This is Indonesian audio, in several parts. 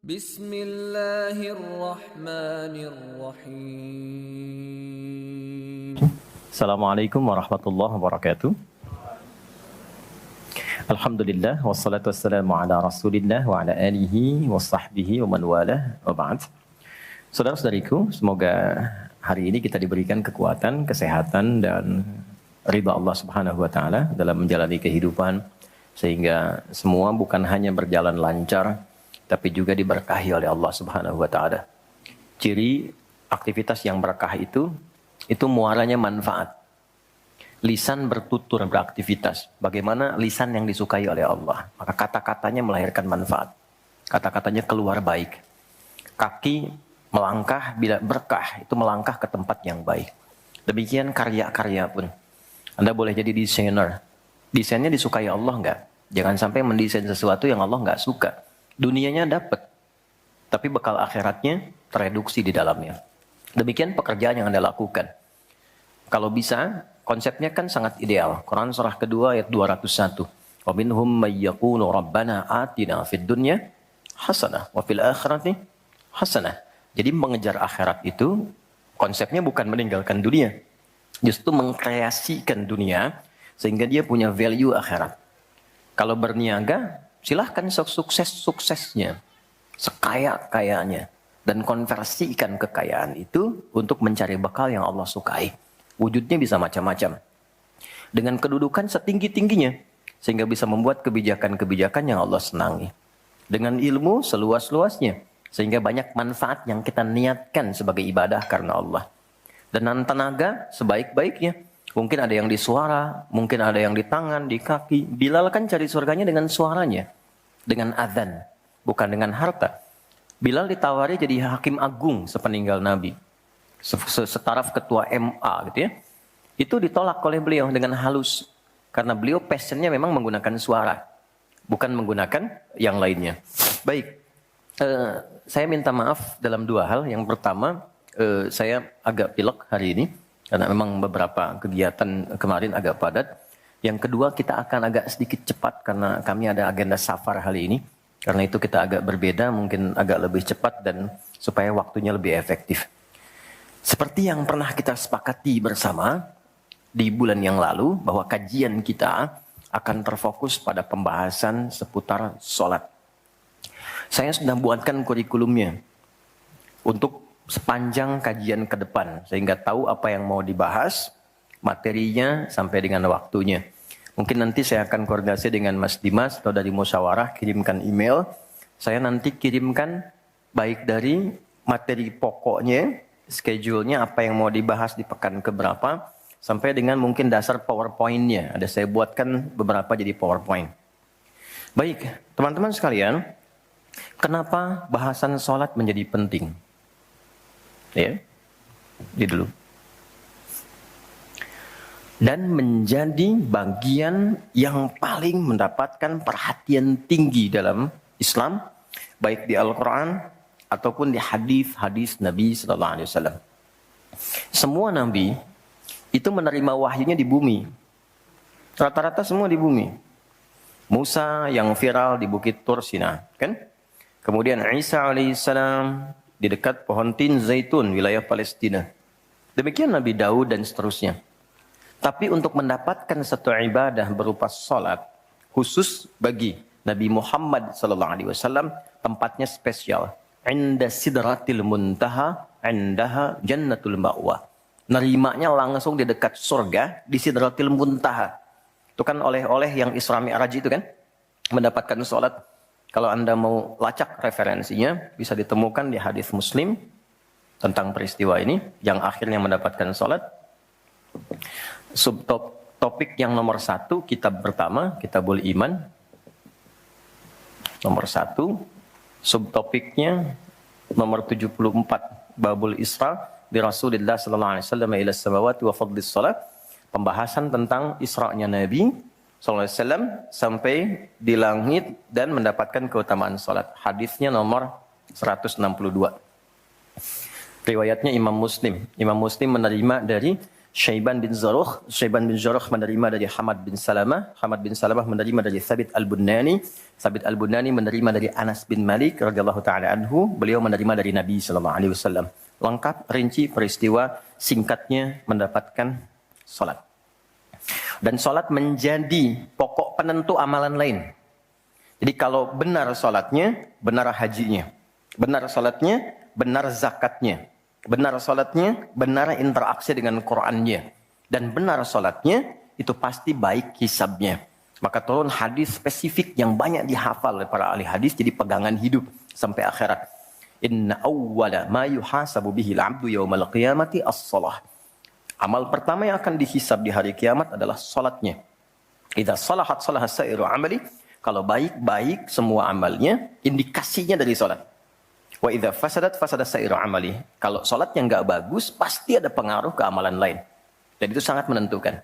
Bismillahirrahmanirrahim. Assalamualaikum warahmatullahi wabarakatuh. Alhamdulillah wassalatu wassalamu ala Rasulillah wa ala alihi wa sahbihi wa man walah wa ba'd. Saudara-saudariku, semoga hari ini kita diberikan kekuatan, kesehatan dan ridha Allah Subhanahu wa taala dalam menjalani kehidupan sehingga semua bukan hanya berjalan lancar tapi juga diberkahi oleh Allah Subhanahu wa taala. Ciri aktivitas yang berkah itu muaranya manfaat. Lisan bertutur beraktivitas. Bagaimana lisan yang disukai oleh Allah? Maka kata-katanya melahirkan manfaat. Kata-katanya keluar baik. Kaki melangkah bila berkah, itu melangkah ke tempat yang baik. Demikian karya-karya pun. Anda boleh jadi desainer. Desainnya disukai Allah enggak? Jangan sampai mendesain sesuatu yang Allah enggak suka. Dunianya dapat, tapi bekal akhiratnya tereduksi di dalamnya. Demikian pekerjaan yang Anda lakukan. Kalau bisa, konsepnya kan sangat ideal. Quran surah kedua ayat 201. Wa minhum may yaqulu rabbana atina fid dunya hasanah wa fil akhirati hasanah. Jadi mengejar akhirat itu konsepnya bukan meninggalkan dunia. Justru mengkreasikan dunia sehingga dia punya value akhirat. Kalau berniaga, silahkan sukses-suksesnya, sekaya-kayanya, dan konversikan kekayaan itu untuk mencari bekal yang Allah sukai. Wujudnya bisa macam-macam. Dengan kedudukan setinggi-tingginya, sehingga bisa membuat kebijakan-kebijakan yang Allah senangi. Dengan ilmu seluas-luasnya, sehingga banyak manfaat yang kita niatkan sebagai ibadah karena Allah. Dan tenaga sebaik-baiknya. Mungkin ada yang di suara, mungkin ada yang di tangan, di kaki. Bilal kan cari surganya dengan suaranya. Dengan azan, bukan dengan harta. Bilal ditawari jadi hakim agung sepeninggal Nabi. Setaraf ketua MA gitu ya. Itu ditolak oleh beliau dengan halus. Karena beliau passionnya memang menggunakan suara. Bukan menggunakan yang lainnya. Baik, saya minta maaf dalam dua hal. Yang pertama, saya agak pilek hari ini. Karena memang beberapa kegiatan kemarin agak padat. Yang kedua, kita akan agak sedikit cepat karena kami ada agenda safar hari ini. Karena itu kita agak berbeda, mungkin agak lebih cepat dan supaya waktunya lebih efektif. Seperti yang pernah kita sepakati bersama di bulan yang lalu, bahwa kajian kita akan terfokus pada pembahasan seputar sholat. Saya sudah buatkan kurikulumnya untuk sepanjang kajian ke depan, sehingga tahu apa yang mau dibahas, materinya sampai dengan waktunya. Mungkin nanti saya akan koordinasi dengan Mas Dimas atau dari musyawarah, kirimkan email. Saya nanti kirimkan baik dari materi pokoknya, schedule-nya apa yang mau dibahas di pekan keberapa, sampai dengan mungkin dasar PowerPoint-nya. Ada saya buatkan beberapa jadi PowerPoint. Baik, teman-teman sekalian, kenapa bahasan sholat menjadi penting? Ya, ini dulu. Dan menjadi bagian yang paling mendapatkan perhatian tinggi dalam Islam, baik di Al-Quran ataupun di hadis-hadis Nabi Sallallahu Alaihi Wasallam. Semua Nabi itu menerima wahyunya di bumi. Rata-rata semua di bumi. Musa yang viral di Bukit Tur Sina, kan? Kemudian Isa alaihissalam di dekat pohon tin zaitun, wilayah Palestina. Demikian Nabi Daud dan seterusnya. Tapi untuk mendapatkan satu ibadah berupa salat, khusus bagi Nabi Muhammad SAW, tempatnya spesial. Inda sidratil muntaha, indaha jannatul ma'wa. Nerimanya langsung di dekat surga, di sidratil muntaha. Itu kan oleh-oleh yang Isra Mi'raj itu kan, mendapatkan salat. Kalau Anda mau lacak referensinya, bisa ditemukan di hadis Muslim tentang peristiwa ini, yang akhirnya mendapatkan sholat. Subtopik yang nomor 1, kitab pertama, Kitabul Iman. Nomor 1, subtopiknya nomor 74, Babul Isra, bi Rasulillah sallallahu alaihi wasallam ila samawati wa fadlis salat. Pembahasan tentang Isra'nya Nabi SAW sampai di langit dan mendapatkan keutamaan salat. Hadisnya nomor 162. Riwayatnya Imam Muslim. Imam Muslim menerima dari Syaiban bin Zarukh menerima dari Hamad bin Salamah menerima dari Thabit al-Bunani menerima dari Anas bin Malik radhiyallahu taala anhu, beliau menerima dari Nabi sallallahu alaihi wasallam. Lengkap rinci peristiwa singkatnya mendapatkan salat. Dan salat menjadi pokok penentu amalan lain. Jadi kalau benar salatnya, benar hajinya. Benar salatnya, benar zakatnya. Benar salatnya, benar interaksi dengan Qur'annya. Dan benar salatnya, itu pasti baik hisabnya. Maka turun hadis spesifik yang banyak dihafal oleh para ahli hadis, jadi pegangan hidup sampai akhirat. Inna awwala ma yuhasabu bihil abdu yawmal qiyamati as-salah. Amal pertama yang akan dihisab di hari kiamat adalah salatnya. Idza salahat salaha sa'iru amali. Kalau baik-baik semua amalnya, indikasinya dari salat. Wa idza fasadat fasada sa'iru amali. Kalau salatnya enggak bagus, pasti ada pengaruh ke amalan lain. Dan itu sangat menentukan.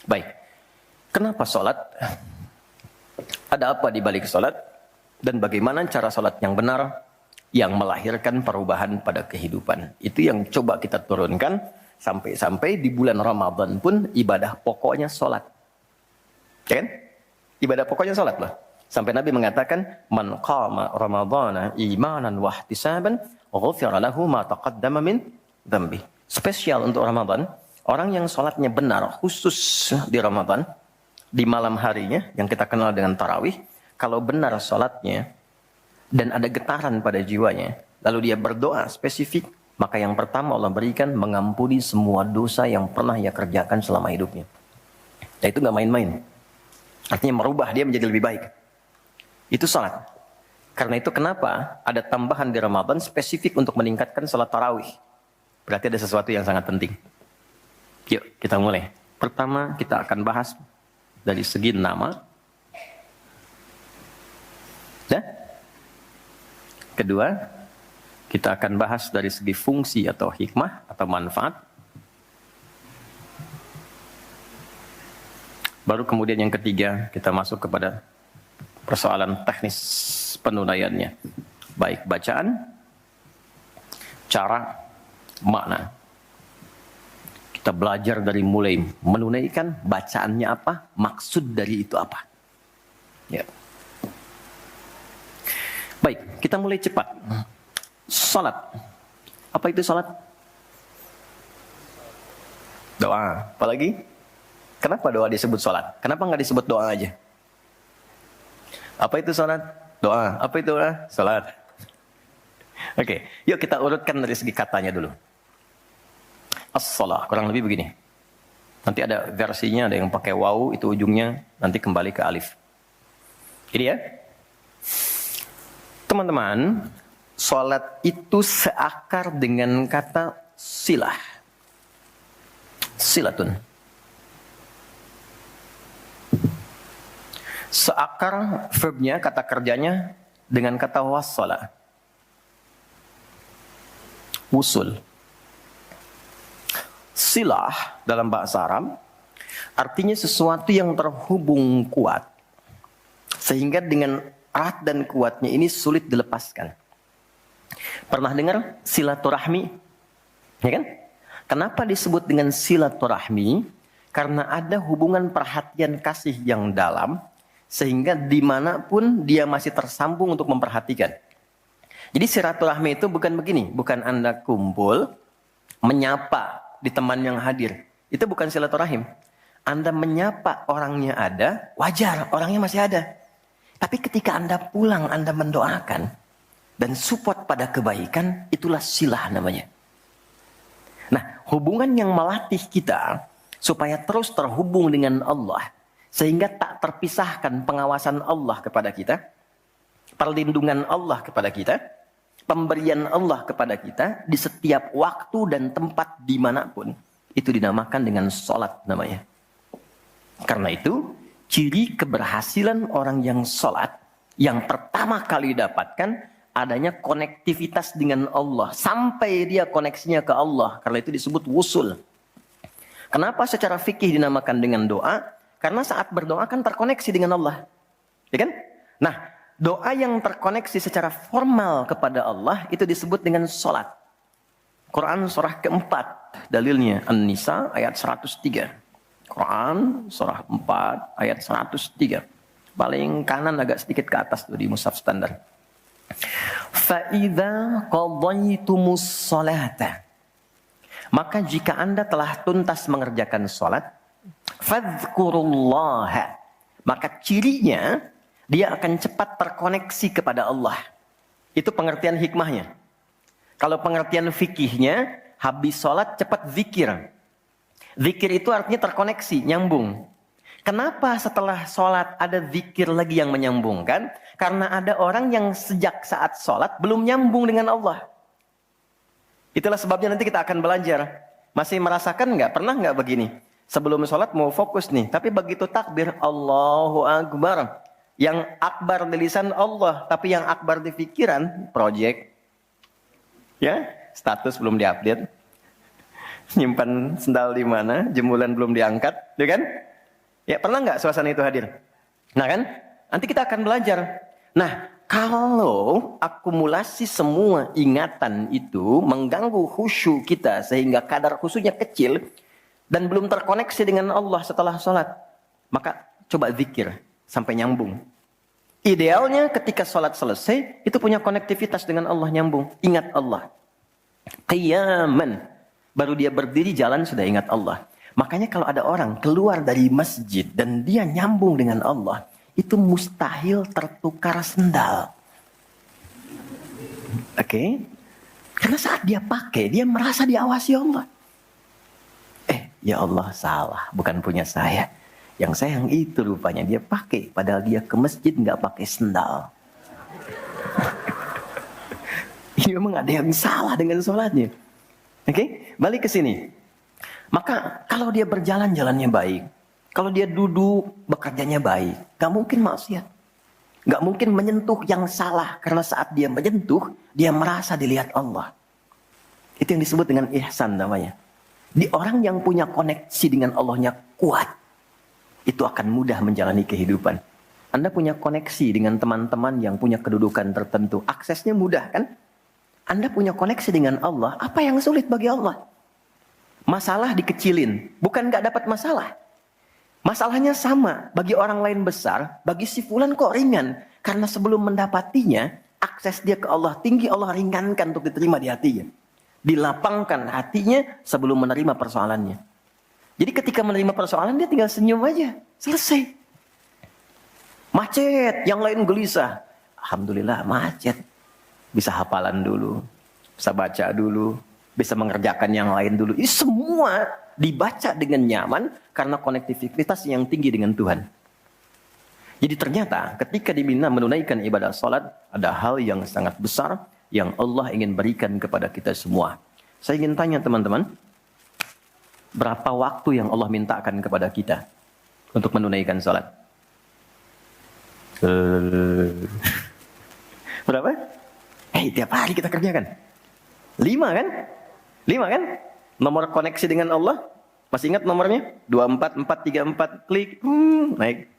Baik. Kenapa salat? Ada apa di balik salat? Dan bagaimana cara salat yang benar yang melahirkan perubahan pada kehidupan? Itu yang coba kita turunkan sampai-sampai di bulan Ramadan pun ibadah pokoknya salat. Ya kan? Ibadah pokoknya salat loh. Sampai Nabi mengatakan, man qama ramadhana imanan wa ihtisaban ghufira lahu ma taqaddama min dzambi. Spesial untuk Ramadan, orang yang salatnya benar khusus di Ramadan, di malam harinya yang kita kenal dengan tarawih, kalau benar salatnya dan ada getaran pada jiwanya, lalu dia berdoa spesifik, maka yang pertama Allah berikan mengampuni semua dosa yang pernah ia kerjakan selama hidupnya. Dan itu nggak main-main. Artinya merubah dia menjadi lebih baik. Itu salat. Karena itu kenapa ada tambahan di Ramadan spesifik untuk meningkatkan salat tarawih. Berarti ada sesuatu yang sangat penting. Yuk kita mulai. Pertama kita akan bahas dari segi nama. Ya? Kedua, kita akan bahas dari segi fungsi atau hikmah atau manfaat. Baru kemudian yang ketiga kita masuk kepada persoalan teknis penunaiannya. Baik bacaan, cara, makna. Kita belajar dari mulai menunaikan, bacaannya apa, maksud dari itu apa. Ya. Baik, kita mulai cepat. Salat. Apa itu salat? Doa. Apalagi? Kenapa doa disebut salat? Kenapa nggak disebut doa aja? Apa itu salat? Doa. Apa itu doa? Salat. Oke, yuk kita urutkan dari segi katanya dulu. As-salah, kurang lebih begini. Nanti ada versinya, ada yang pakai waw, itu ujungnya nanti kembali ke alif. Ini ya. Teman-teman, salat itu seakar dengan kata silah. Silatun. Seakar verbnya, kata kerjanya dengan kata wassala. Wusul. Silah dalam bahasa Arab artinya sesuatu yang terhubung kuat. Sehingga dengan erat dan kuatnya ini sulit dilepaskan. Pernah dengar silaturahmi? Ya kan? Kenapa disebut dengan silaturahmi? Karena ada hubungan perhatian kasih yang dalam, sehingga dimanapun dia masih tersambung untuk memperhatikan. Jadi silaturahmi itu bukan begini, bukan Anda kumpul, menyapa di teman yang hadir. Itu bukan silaturahim. Anda menyapa orangnya ada, wajar, orangnya masih ada. Tapi ketika Anda pulang, Anda mendoakan dan support pada kebaikan, itulah silah namanya. Nah, hubungan yang melatih kita supaya terus terhubung dengan Allah, sehingga tak terpisahkan pengawasan Allah kepada kita, perlindungan Allah kepada kita, pemberian Allah kepada kita di setiap waktu dan tempat dimanapun, itu dinamakan dengan salat namanya. Karena itu, ciri keberhasilan orang yang salat, yang pertama kali dapatkan adanya konektivitas dengan Allah. Sampai dia koneksinya ke Allah. Karena itu disebut wusul. Kenapa secara fikih dinamakan dengan doa? Karena saat berdoa kan terkoneksi dengan Allah. Ya kan? Nah, doa yang terkoneksi secara formal kepada Allah itu disebut dengan salat. Quran surah keempat, dalilnya An-Nisa ayat 103. Quran surah 4 ayat 103. Paling kanan agak sedikit ke atas tuh di mushaf standar. Fa'idza qadaytumus sholata. Maka jika Anda telah tuntas mengerjakan sholat, fadhkurullaha. Maka cirinya dia akan cepat terkoneksi kepada Allah. Itu pengertian hikmahnya. Kalau pengertian fikihnya, habis sholat cepat zikir. Zikir itu artinya terkoneksi, nyambung. Kenapa setelah sholat ada zikir lagi yang menyambungkan? Karena ada orang yang sejak saat sholat belum nyambung dengan Allah. Itulah sebabnya nanti kita akan belajar. Masih merasakan nggak? Pernah nggak begini? Sebelum sholat mau fokus nih, tapi begitu takbir, Allahu Akbar. Yang akbar di lisan Allah, tapi yang akbar di pikiran, project. Ya, status belum diupdate. Nyimpan sendal di mana, jemuran belum diangkat, ya kan? Ya, pernah nggak suasana itu hadir? Nah kan? Nanti kita akan belajar. Nah, kalau akumulasi semua ingatan itu mengganggu khusyuk kita sehingga kadar khusyuknya kecil dan belum terkoneksi dengan Allah setelah sholat, maka coba zikir sampai nyambung. Idealnya ketika sholat selesai, itu punya konektivitas dengan Allah, nyambung. Ingat Allah. Qiyaman. Baru dia berdiri jalan sudah ingat Allah. Makanya kalau ada orang keluar dari masjid dan dia nyambung dengan Allah, itu mustahil tertukar sendal. Oke? Karena saat dia pakai, dia merasa diawasi Allah. Ya Allah, salah. Bukan punya saya. Yang sayang itu rupanya dia pakai, padahal dia ke masjid nggak pakai sendal. Ini memang ada yang salah dengan sholatnya. Oke, balik ke sini. Maka kalau dia berjalan jalannya baik, kalau dia duduk bekerjanya baik, nggak mungkin maksiat, nggak mungkin menyentuh yang salah karena saat dia menyentuh dia merasa dilihat Allah. Itu yang disebut dengan ihsan namanya. Di orang yang punya koneksi dengan Allahnya kuat, itu akan mudah menjalani kehidupan. Anda punya koneksi dengan teman-teman yang punya kedudukan tertentu. Aksesnya mudah kan? Anda punya koneksi dengan Allah. Apa yang sulit bagi Allah? Masalah dikecilin. Bukan gak dapat masalah. Masalahnya sama. Bagi orang lain besar. Bagi si fulan kok ringan. Karena sebelum mendapatinya, akses dia ke Allah tinggi. Allah ringankan untuk diterima di hatinya. Dilapangkan hatinya sebelum menerima persoalannya. Jadi ketika menerima persoalan dia tinggal senyum aja. Selesai. Macet, yang lain gelisah. Alhamdulillah macet. Bisa hafalan dulu. Bisa baca dulu. Bisa mengerjakan yang lain dulu. Ini semua dibaca dengan nyaman karena konektivitas yang tinggi dengan Tuhan. Jadi ternyata ketika diminta menunaikan ibadah sholat, ada hal yang sangat besar yang Allah ingin berikan kepada kita semua. Saya ingin tanya teman-teman, berapa waktu yang Allah mintakan kepada kita untuk menunaikan sholat? Berapa? Tiap hari kita kerjakan. 5 kan? 5 kan? Nomor koneksi dengan Allah. Masih ingat nomornya? 24, 4, 3, 4, klik. Naik.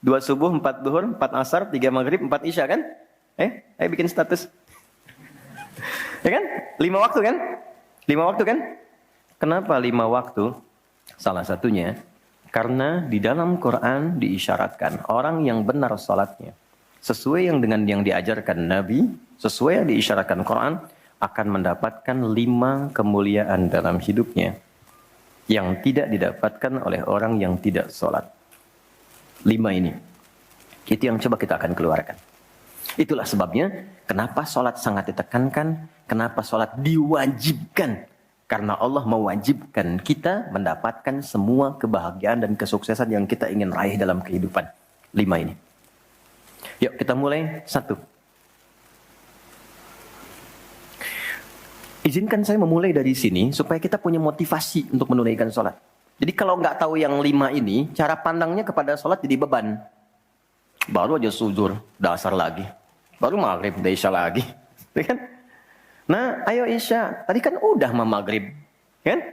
2 subuh, 4 duhur, 4 asar, 3 maghrib, 4 isya kan? Ayo bikin status. Ya kan? 5 waktu kan? 5 waktu kan? Kenapa 5 waktu? Salah satunya, karena di dalam Quran diisyaratkan orang yang benar salatnya, sesuai yang dengan yang diajarkan Nabi, sesuai yang diisyaratkan Quran, akan mendapatkan 5 kemuliaan dalam hidupnya yang tidak didapatkan oleh orang yang tidak sholat. 5 ini. Itu yang coba kita akan keluarkan. Itulah sebabnya kenapa sholat sangat ditekankan, kenapa sholat diwajibkan. Karena Allah mewajibkan kita mendapatkan semua kebahagiaan dan kesuksesan yang kita ingin raih dalam kehidupan. 5 ini. Yuk kita mulai. 1. Izinkan saya memulai dari sini supaya kita punya motivasi untuk menunaikan sholat. Jadi kalau nggak tahu yang 5 ini, cara pandangnya kepada sholat jadi beban. Baru aja sujud, dasar lagi. Baru maghrib, udah isya lagi. Kan? Nah, ayo isya. Tadi kan udah maghrib. Kan?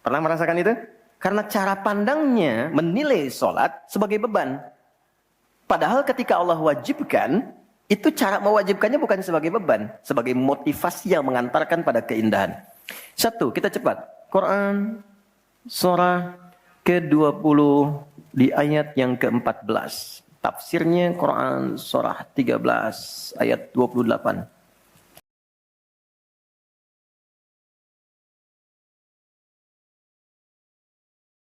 Pernah merasakan itu? Karena cara pandangnya menilai sholat sebagai beban. Padahal ketika Allah wajibkan, itu cara mewajibkannya bukan sebagai beban, sebagai motivasi yang mengantarkan pada keindahan. Satu, kita cepat. Quran surah ke-20 di ayat yang ke-14. Tafsirnya Quran surah 13 ayat 28.